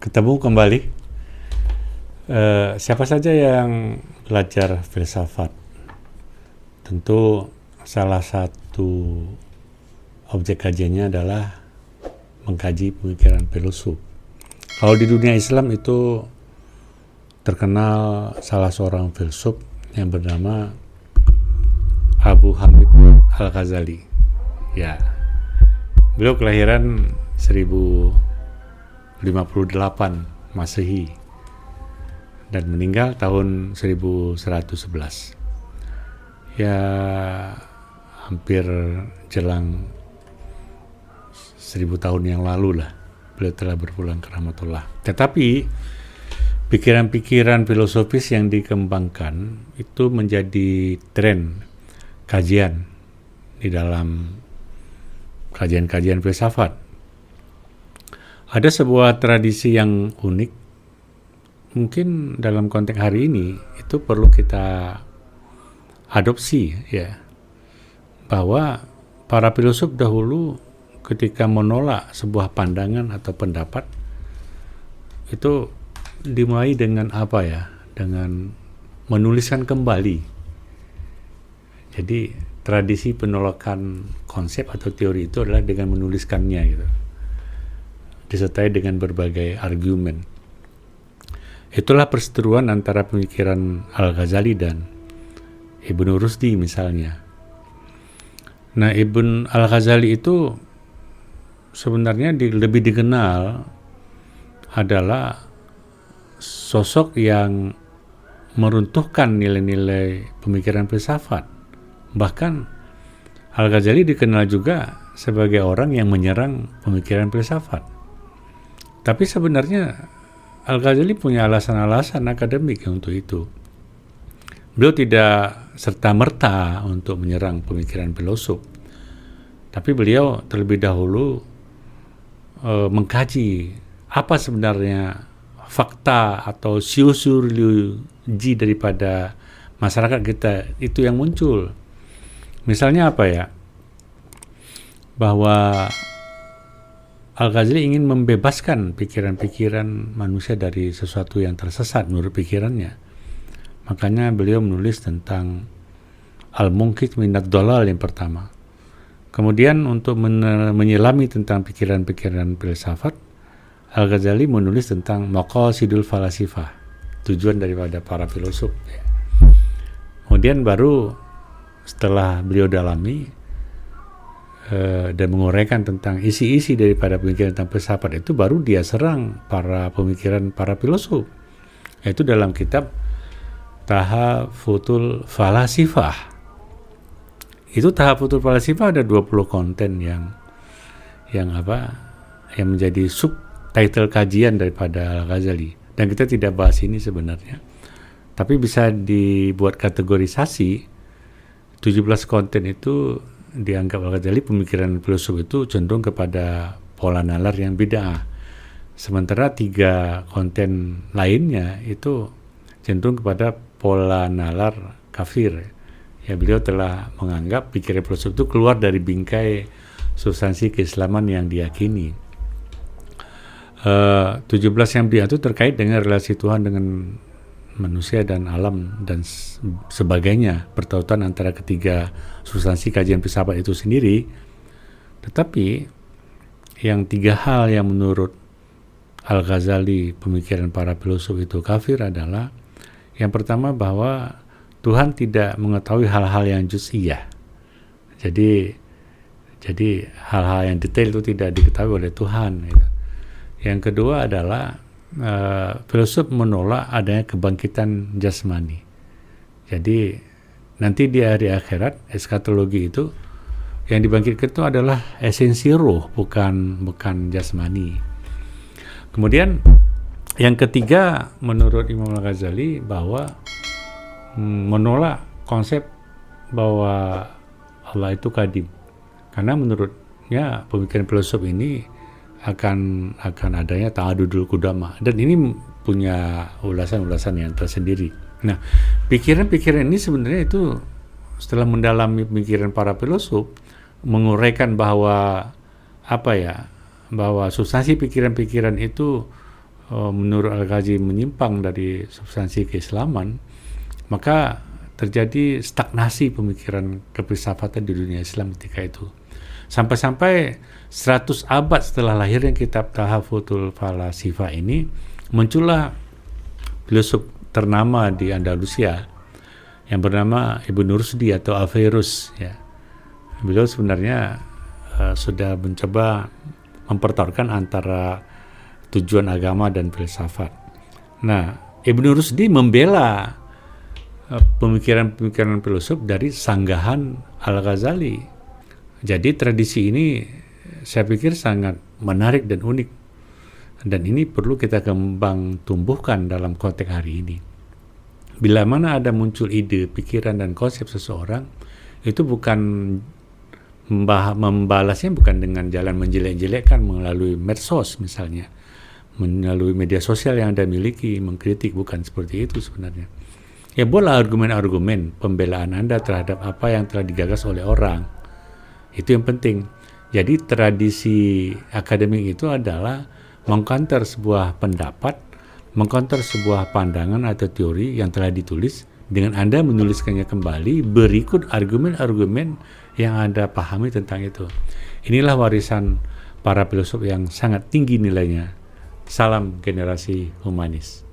Ketemu kembali. Siapa saja yang belajar filsafat, tentu salah satu objek kajiannya adalah mengkaji pemikiran filosof. Kalau di dunia Islam itu terkenal salah seorang filsuf yang bernama Abu Hamid Al-Ghazali. Ya, beliau kelahiran 1058 Masehi dan meninggal tahun 1111. Ya, hampir jelang 1000 tahun yang lalu lah beliau telah berpulang ke rahmatullah. Tetapi pikiran-pikiran filosofis yang dikembangkan itu menjadi tren kajian di dalam kajian-kajian filsafat. Ada sebuah tradisi yang unik, mungkin dalam konteks hari ini itu perlu kita adopsi, ya, bahwa para filsuf dahulu ketika menolak sebuah pandangan atau pendapat itu dimulai dengan apa ya? Dengan menuliskan kembali. Jadi tradisi penolakan konsep atau teori itu adalah dengan menuliskannya gitu, disertai dengan berbagai argumen. Itulah perseteruan antara pemikiran Al-Ghazali dan Ibnu Rusdi misalnya. Nah, Ibn Al-Ghazali itu sebenarnya lebih dikenal adalah sosok yang meruntuhkan nilai-nilai pemikiran filsafat. Bahkan Al-Ghazali dikenal juga sebagai orang yang menyerang pemikiran filsafat. Tapi sebenarnya Al-Ghazali punya alasan-alasan akademik untuk itu. Beliau tidak serta-merta untuk menyerang pemikiran filosof, tapi beliau terlebih dahulu mengkaji apa sebenarnya fakta atau sosiologi daripada masyarakat kita itu yang muncul. Misalnya apa ya? Bahwa Al-Ghazali ingin membebaskan pikiran-pikiran manusia dari sesuatu yang tersesat menurut pikirannya. Makanya beliau menulis tentang Al-Munqidh minad Dhalal yang pertama. Kemudian untuk menyelami tentang pikiran-pikiran filsafat, Al-Ghazali menulis tentang Maqasidul Falasifah, tujuan daripada para filosof. Kemudian baru setelah beliau dalami dan menguraikan tentang isi-isi daripada pemikiran tentang filsafat itu, baru dia serang pemikiran para filosof, yaitu dalam kitab Tahafutul Falasifah. Itu Tahafutul Falasifah ada 20 konten yang menjadi subtitle kajian daripada Al-Ghazali, dan kita tidak bahas ini sebenarnya, tapi bisa dibuat kategorisasi. 17 konten itu dianggap Al-Ghazali pemikiran filosof itu cenderung kepada pola nalar yang bid'ah, sementara 3 konten lainnya itu cenderung kepada pola nalar kafir. Ya, beliau telah menganggap pikiran filosof itu keluar dari bingkai substansi keislaman yang diyakini. 17 yang bid'ah itu terkait dengan relasi Tuhan dengan manusia dan alam dan sebagainya, pertautan antara ketiga substansi kajian filsafat itu sendiri. Tetapi yang 3 hal yang menurut Al-Ghazali pemikiran para filosof itu kafir adalah, yang pertama bahwa Tuhan tidak mengetahui hal-hal yang juz'iyah. Jadi hal-hal yang detail itu tidak diketahui oleh Tuhan. Gitu. Yang kedua adalah filosof menolak adanya kebangkitan jasmani. Jadi nanti di hari akhirat, eskatologi itu yang dibangkitkan itu adalah esensi roh, bukan jasmani. Kemudian yang ketiga menurut Imam Al-Ghazali bahwa menolak konsep bahwa Allah itu qadim, karena menurutnya pemikiran filosof ini akan adanya ta'adudul qudama, dan ini punya ulasan-ulasan yang tersendiri. Nah, pikiran-pikiran ini sebenarnya itu setelah mendalami pemikiran para filosof, menguraikan bahwa bahwa substansi pikiran-pikiran itu menurut Al-Ghazi menyimpang dari substansi keislaman, maka terjadi stagnasi pemikiran kefilsafatan di dunia Islam ketika itu. Sampai-sampai 100 abad setelah lahirnya kitab Tahafutul Falasifah ini, muncullah filosof ternama di Andalusia yang bernama Ibn Rusdi atau Averroes. Ya. Beliau sebenarnya sudah mencoba mempertaruhkan antara tujuan agama dan filsafat. Nah, Ibn Rusdi membela pemikiran-pemikiran filosof dari sanggahan Al-Ghazali. Jadi tradisi ini saya pikir sangat menarik dan unik, dan ini perlu kita kembang tumbuhkan dalam konteks hari ini. Bila mana ada muncul ide, pikiran, dan konsep seseorang, itu bukan membalasnya bukan dengan jalan menjelek-jelekkan melalui medsos misalnya, melalui media sosial yang Anda miliki, mengkritik, bukan seperti itu sebenarnya. Ya, boleh argumen-argumen pembelaan Anda terhadap apa yang telah digagas oleh orang. Itu yang penting. Jadi tradisi akademik itu adalah mengcounter sebuah pendapat, mengcounter sebuah pandangan atau teori yang telah ditulis dengan Anda menuliskannya kembali berikut argumen-argumen yang Anda pahami tentang itu. Inilah warisan para filosof yang sangat tinggi nilainya. Salam generasi humanis.